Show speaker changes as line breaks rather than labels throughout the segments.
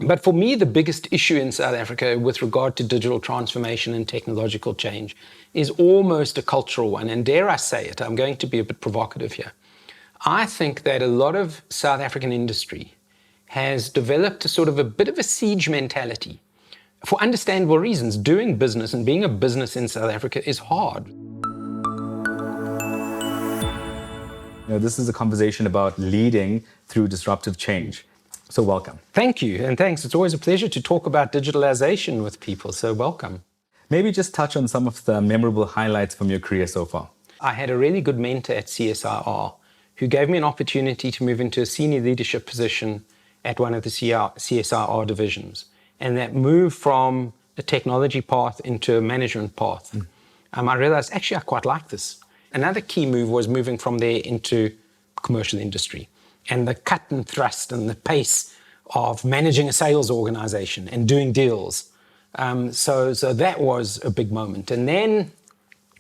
But for me, the biggest issue in South Africa with regard to digital transformation and technological change is almost a cultural one. And dare I say it, I'm going to be a bit provocative here. I think that a lot of South African industry has developed a sort of a bit of a siege mentality. For understandable reasons, doing business and being a business in South Africa is hard.
This is a conversation about leading through disruptive change. So welcome.
Thank you, and thanks. It's always a pleasure to talk about digitalization with people, so welcome.
Maybe just touch on some of the memorable highlights from your career so far.
I had a really good mentor at CSIR who gave me an opportunity to move into a senior leadership position at one of the CSIR divisions. And that move from a technology path into a management path, I realized, actually, I quite like this. Another key move was moving from there into commercial industry. And the cut and thrust and the pace of managing a sales organization and doing deals. So that was a big moment. And then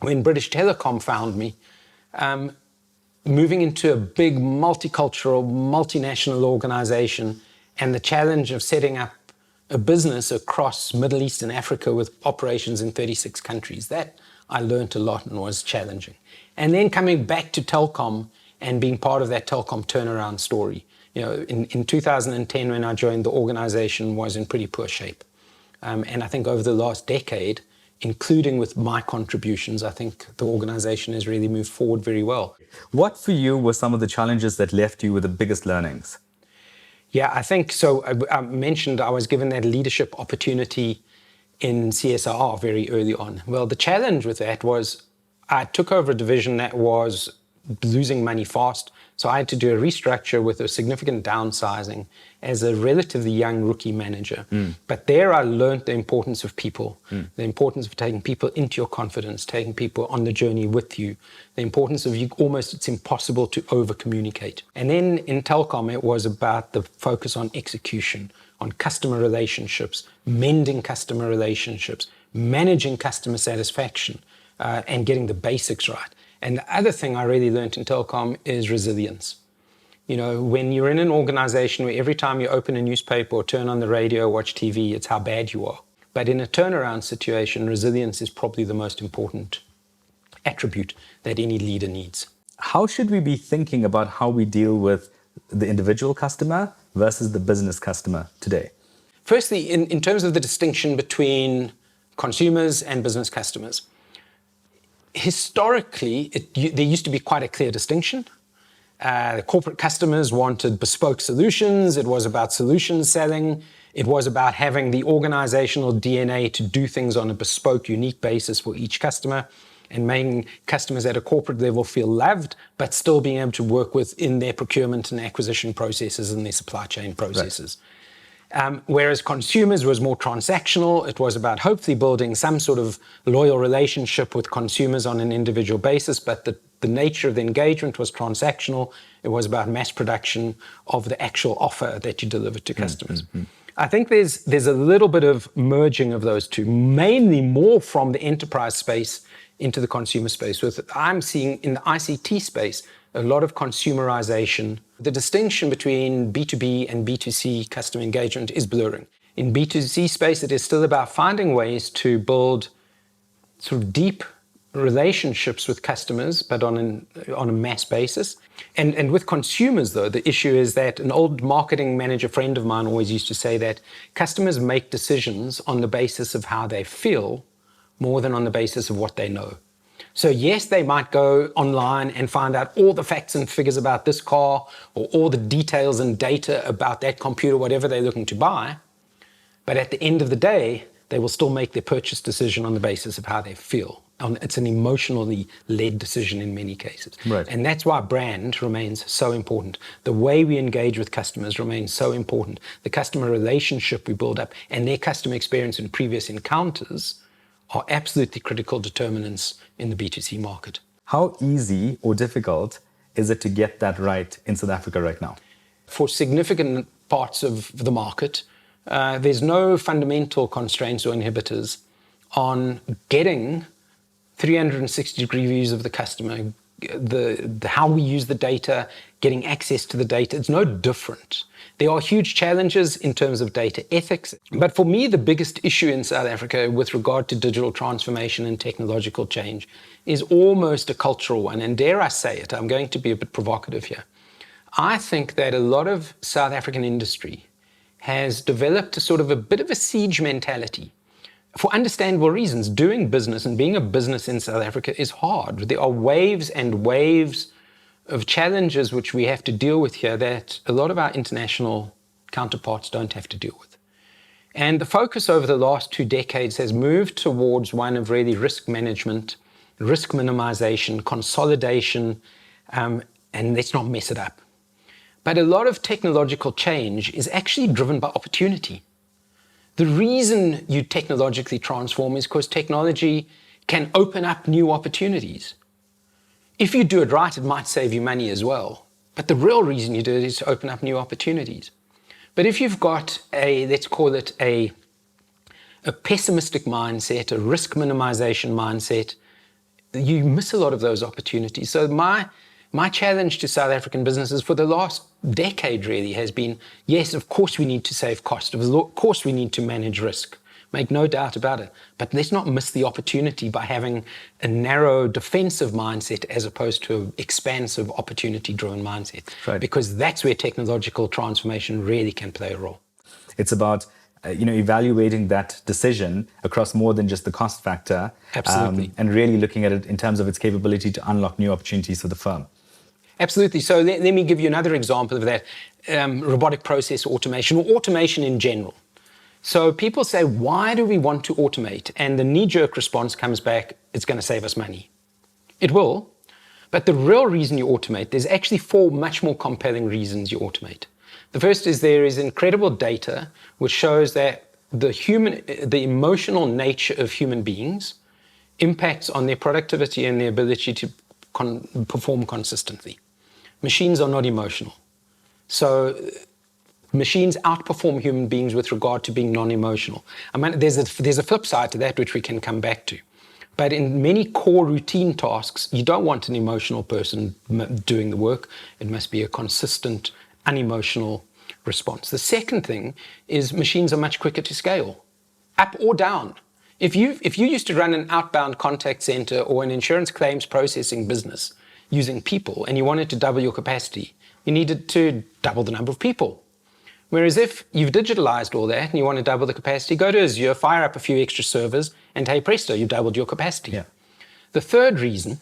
when British Telecom found me, moving into a big multicultural, multinational organization and the challenge of setting up a business across Middle East and Africa with operations in 36 countries. That I learned a lot and was challenging. And then coming back to Telkom and being part of that Telkom turnaround story. In 2010, when I joined, the organization was in pretty poor shape. And I think over the last decade, including with my contributions, I think the organization has really moved forward very well.
What for you were some of the challenges that left you with the biggest learnings?
Yeah, I think so. I mentioned I was given that leadership opportunity in CSIR very early on. Well, the challenge with that was I took over a division that was losing money fast. So I had to do a restructure with a significant downsizing as a relatively young rookie manager. But there I learned the importance of people, the importance of taking people into your confidence, taking people on the journey with you, the importance of it's impossible to over-communicate. And then in Telkom, it was about the focus on execution, on customer relationships, mending customer relationships, managing customer satisfaction, and getting the basics right. And the other thing I really learned in Telkom is resilience. When you're in an organization where every time you open a newspaper or turn on the radio or watch TV, it's how bad you are. But in a turnaround situation, resilience is probably the most important attribute that any leader needs.
How should we be thinking about how we deal with the individual customer versus the business customer today?
Firstly, in terms of the distinction between consumers and business customers, historically, there used to be quite a clear distinction. The corporate customers wanted bespoke solutions. It was about solution selling. It was about having the organizational DNA to do things on a bespoke, unique basis for each customer and making customers at a corporate level feel loved, but still being able to work within their procurement and acquisition processes and their supply chain processes. Right. Whereas consumers was more transactional. It was about hopefully building some sort of loyal relationship with consumers on an individual basis, but the nature of the engagement was transactional. It was about mass production of the actual offer that you delivered to customers. I think there's a little bit of merging of those two, mainly more from the enterprise space into the consumer space. I'm seeing in the ICT space a lot of consumerization. The distinction between B2B and B2C customer engagement is blurring. In B2C space, it is still about finding ways to build sort of deep relationships with customers, but on a mass basis. And with consumers, though, the issue is that an old marketing manager friend of mine always used to say that customers make decisions on the basis of how they feel more than on the basis of what they know. So yes, they might go online and find out all the facts and figures about this car or all the details and data about that computer, whatever they're looking to buy. But at the end of the day, they will still make their purchase decision on the basis of how they feel. It's an emotionally led decision in many cases.
Right.
And that's why brand remains so important. The way we engage with customers remains so important. The customer relationship we build up and their customer experience in previous encounters are absolutely critical determinants in the B2C market.
How easy or difficult is it to get that right in South Africa right now?
For significant parts of the market, there's no fundamental constraints or inhibitors on getting 360-degree views of the customer, how we use the data, getting access to the data. It's no different. There are huge challenges in terms of data ethics. But for me, the biggest issue in South Africa with regard to digital transformation and technological change is almost a cultural one. And dare I say it, I'm going to be a bit provocative here. I think that a lot of South African industry has developed a sort of a bit of a siege mentality. For understandable reasons, doing business and being a business in South Africa is hard. There are waves and waves of challenges which we have to deal with here that a lot of our international counterparts don't have to deal with. And the focus over the last 2 decades has moved towards one of really risk management, risk minimization, consolidation, and let's not mess it up. But a lot of technological change is actually driven by opportunity. The reason you technologically transform is because technology can open up new opportunities. If you do it right, it might save you money as well. But the real reason you do it is to open up new opportunities. But if you've got let's call it a pessimistic mindset, a risk minimization mindset, you miss a lot of those opportunities. So my challenge to South African businesses for the last decade really has been, yes, of course we need to save cost. Of course we need to manage risk. Make no doubt about it. But let's not miss the opportunity by having a narrow defensive mindset as opposed to an expansive opportunity-driven mindset.
Right.
Because that's where technological transformation really can play a role.
It's about evaluating that decision across more than just the cost factor.
Absolutely.
And really looking at it in terms of its capability to unlock new opportunities for the firm.
Absolutely. So let me give you another example of that. Robotic process automation, or automation in general. So people say, why do we want to automate? And the knee-jerk response comes back, it's going to save us money. It will. But the real reason you automate, there's actually 4 much more compelling reasons you automate. The first is there is incredible data which shows that the emotional nature of human beings impacts on their productivity and their ability to perform consistently. Machines are not emotional. So machines outperform human beings with regard to being non-emotional. I mean, there's a flip side to that which we can come back to. But in many core routine tasks, you don't want an emotional person doing the work. It must be a consistent, unemotional response. The second thing is machines are much quicker to scale, up or down. If you used to run an outbound contact center or an insurance claims processing business using people and you wanted to double your capacity, you needed to double the number of people. Whereas if you've digitalized all that and you want to double the capacity, go to Azure, fire up a few extra servers, and hey presto, you've doubled your capacity.
Yeah.
The third reason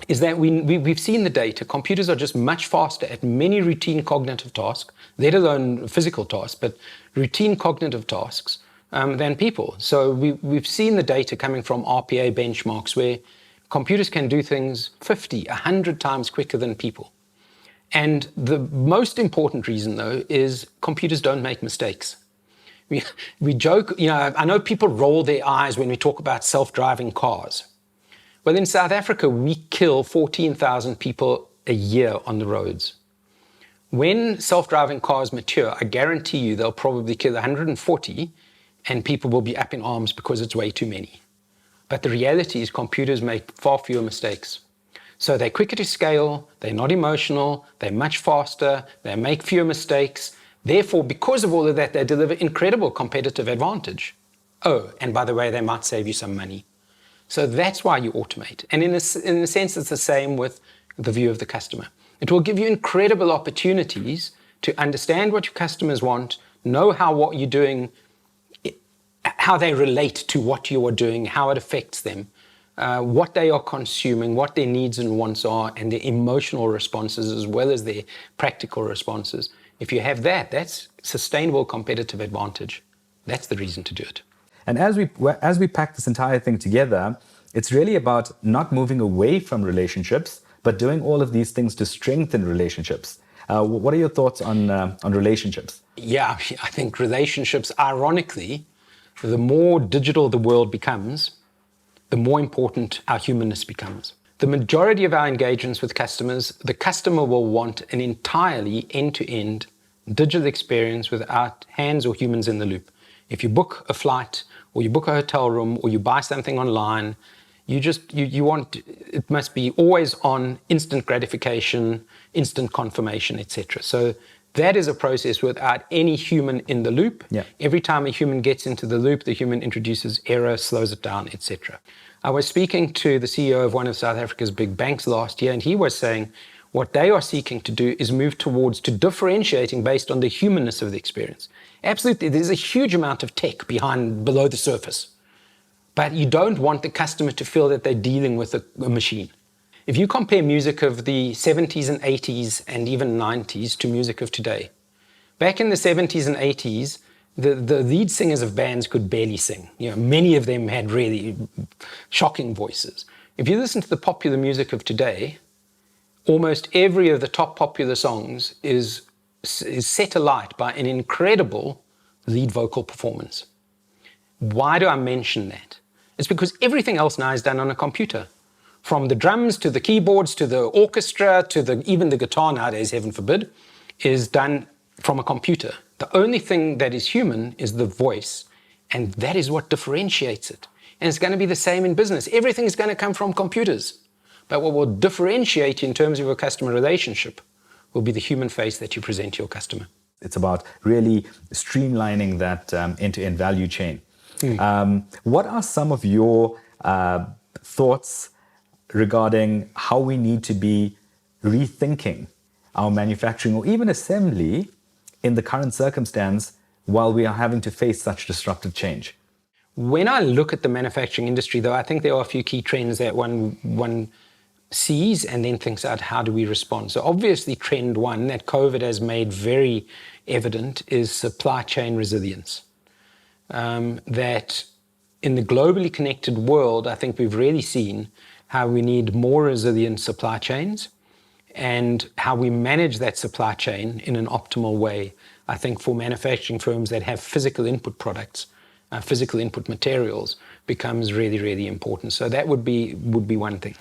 is that we've seen the data. Computers are just much faster at many routine cognitive tasks, let alone physical tasks, but routine cognitive tasks than people. So we've seen the data coming from RPA benchmarks where computers can do things 50, 100 times quicker than people. And the most important reason, though, is computers don't make mistakes. We joke, I know people roll their eyes when we talk about self-driving cars. Well, in South Africa, we kill 14,000 people a year on the roads. When self-driving cars mature, I guarantee you they'll probably kill 140 and people will be up in arms because it's way too many. But the reality is computers make far fewer mistakes. So they're quicker to scale, they're not emotional, they're much faster, they make fewer mistakes. Therefore, because of all of that, they deliver incredible competitive advantage. Oh, and by the way, they might save you some money. So that's why you automate. And in a sense, it's the same with the view of the customer. It will give you incredible opportunities to understand what your customers want, know how what you're doing, how they relate to what you are doing, how it affects them, what they are consuming, what their needs and wants are, and their emotional responses as well as their practical responses. If you have that, that's sustainable competitive advantage. That's the reason to do it.
And as we pack this entire thing together, it's really about not moving away from relationships, but doing all of these things to strengthen relationships. What are your thoughts on relationships?
Yeah, I think relationships, ironically, the more digital the world becomes, the more important our humanness becomes. The majority of our engagements with customers, the customer will want an entirely end-to-end digital experience without hands or humans in the loop. If you book a flight, or you book a hotel room, or you buy something online, You want, it must be always on, instant gratification, instant confirmation, etc. So that is a process without any human in the loop.
Yeah.
Every time a human gets into the loop, the human introduces error, slows it down, etc. I was speaking to the CEO of one of South Africa's big banks last year, and he was saying what they are seeking to do is move towards to differentiating based on the humanness of the experience. Absolutely, there's a huge amount of tech below the surface. But you don't want the customer to feel that they're dealing with a machine. If you compare music of the 70s and 80s and even 90s to music of today, back in the 70s and 80s, the lead singers of bands could barely sing. Many of them had really shocking voices. If you listen to the popular music of today, almost every of the top popular songs is set alight by an incredible lead vocal performance. Why do I mention that? It's because everything else now is done on a computer. From the drums to the keyboards to the orchestra to even the guitar nowadays, heaven forbid, is done from a computer. The only thing that is human is the voice, and that is what differentiates it. And it's going to be the same in business. Everything is going to come from computers. But what will differentiate you in terms of a customer relationship will be the human face that you present to your customer.
It's about really streamlining that end-to-end value chain. What are some of your thoughts regarding how we need to be rethinking our manufacturing or even assembly in the current circumstance while we are having to face such disruptive change?
When I look at the manufacturing industry, though, I think there are a few key trends that one sees and then thinks out, how do we respond? So obviously trend one that COVID has made very evident is supply chain resilience. That in the globally connected world, I think we've really seen how we need more resilient supply chains and how we manage that supply chain in an optimal way. I think for manufacturing firms that have physical input products, physical input materials becomes really, really important. So that would be one thing.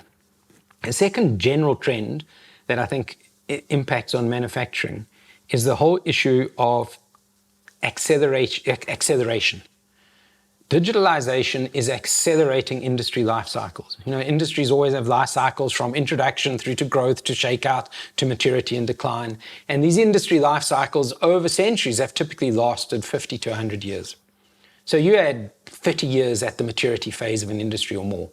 A second general trend that I think impacts on manufacturing is the whole issue of acceleration. Digitalization is accelerating industry life cycles. Industries always have life cycles from introduction through to growth, to shakeout, to maturity and decline. And these industry life cycles over centuries have typically lasted 50 to 100 years. So you add 30 years at the maturity phase of an industry or more.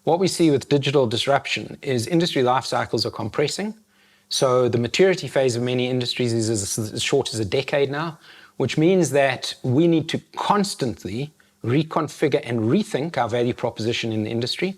What we see with digital disruption is industry life cycles are compressing. So the maturity phase of many industries is as short as a decade now, which means that we need to constantly reconfigure and rethink our value proposition in the industry.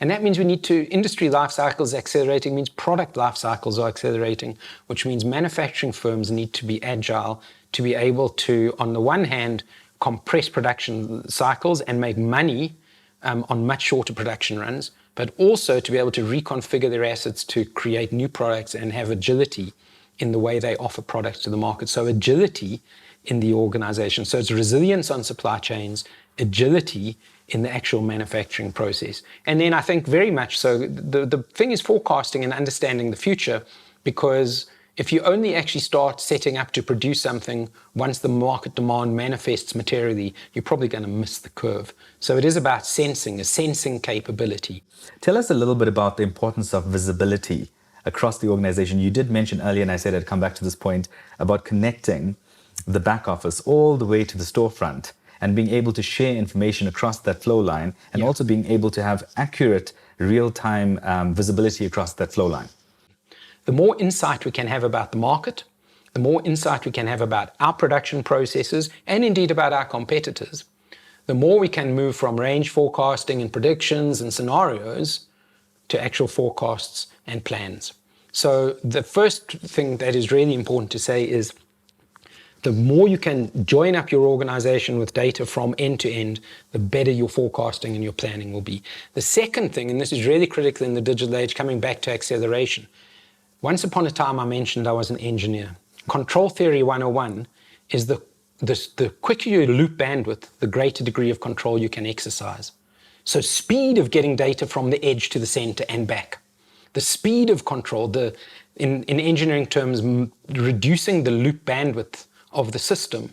And that means industry life cycles accelerating means product life cycles are accelerating, which means manufacturing firms need to be agile to be able to, on the one hand, compress production cycles and make money on much shorter production runs, but also to be able to reconfigure their assets to create new products and have agility in the way they offer products to the market. So agility in the organization. So it's resilience on supply chains, agility in the actual manufacturing process. And then I think very much so, the thing is forecasting and understanding the future, because if you only actually start setting up to produce something once the market demand manifests materially, you're probably going to miss the curve. So it is about a sensing capability.
Tell us a little bit about the importance of visibility across the organization. You did mention earlier, and I said I'd come back to this point, about connecting the back office all the way to the storefront and being able to share information across that flow line and also being able to have accurate real-time visibility across that flow line.
The more insight we can have about the market, the more insight we can have about our production processes and indeed about our competitors, the more we can move from range forecasting and predictions and scenarios to actual forecasts and plans. So the first thing that is really important to say is the more you can join up your organization with data from end to end, the better your forecasting and your planning will be. The second thing, and this is really critical in the digital age, coming back to acceleration. Once upon a time, I mentioned I was an engineer. Control theory 101 is the quicker you loop bandwidth, the greater degree of control you can exercise. So speed of getting data from the edge to the center and back. The speed of control, in engineering terms, reducing the loop bandwidth of the system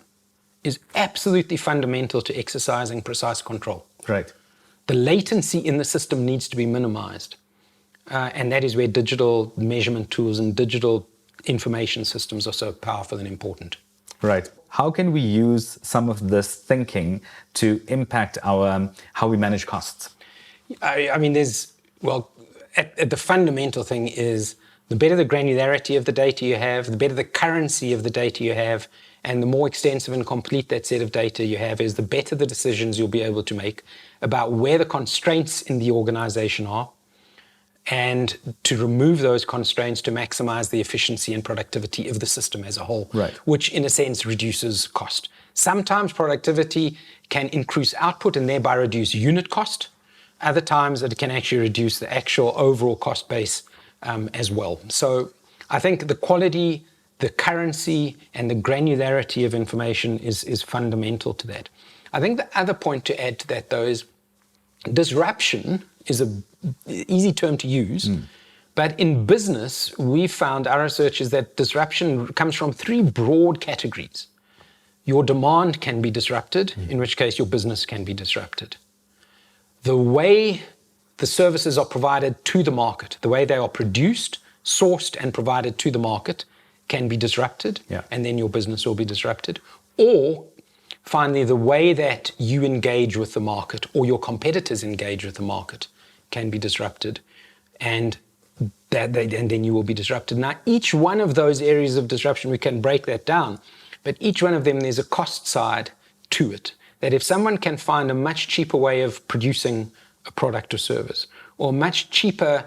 is absolutely fundamental to exercising precise control.
Right.
the latency in the system needs to be minimized. And that is where digital measurement tools and digital information systems are so powerful and important.
Right. How can we use some of this thinking to impact our how we manage costs?
I mean, at the fundamental thing is the better the granularity of the data you have, the better the currency of the data you have, and the more extensive and complete that set of data you have is, the better the decisions you'll be able to make about where the constraints in the organization are, and to remove those constraints to maximize the efficiency and productivity of the system as a whole,
right,
which in a sense reduces cost. Sometimes productivity can increase output and thereby reduce unit cost. Other times it can actually reduce the actual overall cost base as well. So I think the quality, the currency, and the granularity of information is fundamental to that. I think the other point to add to that, though, is disruption is an easy term to use, but in business, we found, our research is that disruption comes from three broad categories. Your demand can be disrupted, in which case your business can be disrupted. The way the services are provided to the market, the way they are produced, sourced, and provided to the market can be disrupted, and then your business will be disrupted. Or finally, the way that you engage with the market or your competitors engage with the market can be disrupted, and then you will be disrupted. Now, each one of those areas of disruption, we can break that down, but each one of them, there's a cost side to it. That if someone can find a much cheaper way of producing a product or service, or a much cheaper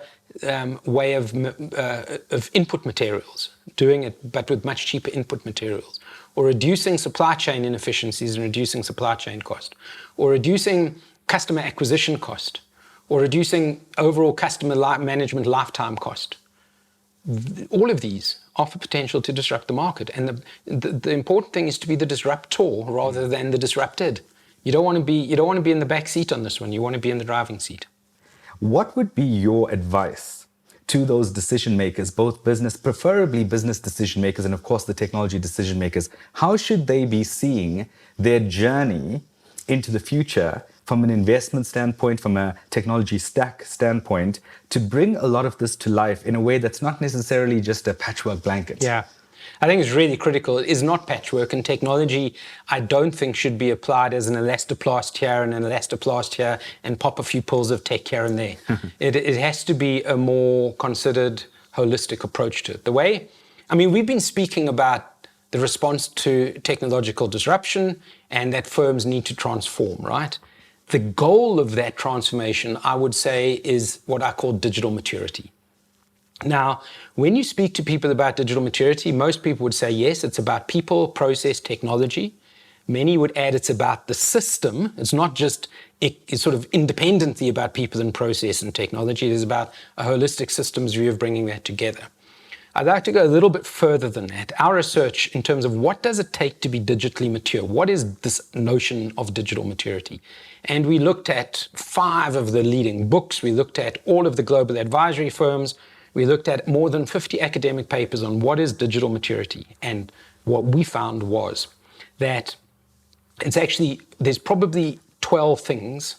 way of input materials, doing it but with much cheaper input materials, or reducing supply chain inefficiencies and reducing supply chain cost, or reducing customer acquisition cost, or reducing overall customer management lifetime cost. All of these offer potential to disrupt the market. And the important thing is to be the disruptor rather than the disrupted. You don't want to be in the back seat on this one. You want to be in the driving seat.
What would be your advice to those decision makers, both preferably business decision makers, and of course the technology decision makers? How should they be seeing their journey into the future from an investment standpoint, from a technology stack standpoint, to bring a lot of this to life in a way that's not necessarily just a patchwork blanket?
Yeah, I think it's really critical. It is not patchwork, and technology, I don't think, should be applied as an elastoplast here and an elastoplast here and pop a few pills of tech here and there. It has to be a more considered, holistic approach to it. We've been speaking about the response to technological disruption and that firms need to transform, right? The goal of that transformation, I would say, is what I call digital maturity. Now, when you speak to people about digital maturity, most people would say, yes, it's about people, process, technology. Many would add it's about the system. It's not just it's sort of independently about people and process and technology. It is about a holistic systems view of bringing that together. I'd like to go a little bit further than that. Our research in terms of what does it take to be digitally mature? What is this notion of digital maturity? And we looked at 5 of the leading books. We looked at all of the global advisory firms. We looked at more than 50 academic papers on what is digital maturity. And what we found was that there's probably 12 things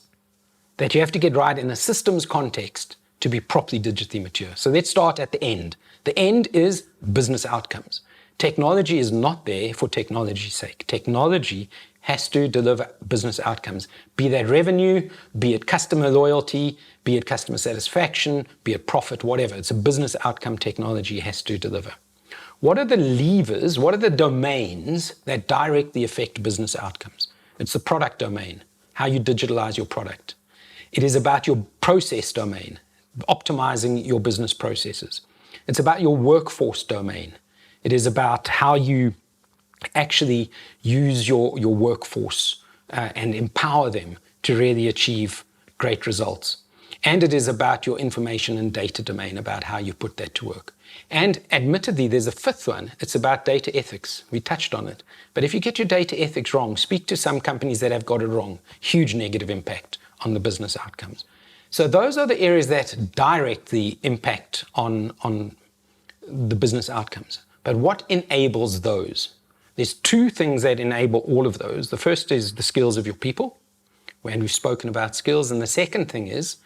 that you have to get right in a systems context to be properly digitally mature. So let's start at the end. The end is business outcomes. Technology is not there for technology's sake. Technology has to deliver business outcomes, be that revenue, be it customer loyalty, be it customer satisfaction, be it profit, whatever. It's a business outcome technology has to deliver. What are the levers, what are the domains that directly affect business outcomes? It's the product domain, how you digitalize your product. It is about your process domain, optimizing your business processes. It's about your workforce domain. It is about how you actually use your workforce and empower them to really achieve great results. And it is about your information and data domain, about how you put that to work. And admittedly, there's a 5th one. It's about data ethics. We touched on it. But if you get your data ethics wrong, speak to some companies that have got it wrong. Huge negative impact on the business outcomes. So those are the areas that directly impact on the business outcomes. But what enables those? There's 2 things that enable all of those. The first is the skills of your people. when we've spoken about skills. And the second thing is,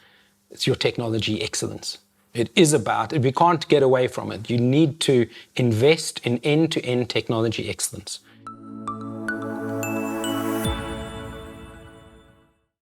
it's your technology excellence. It is about, we can't get away from it. You need to invest in end-to-end technology excellence.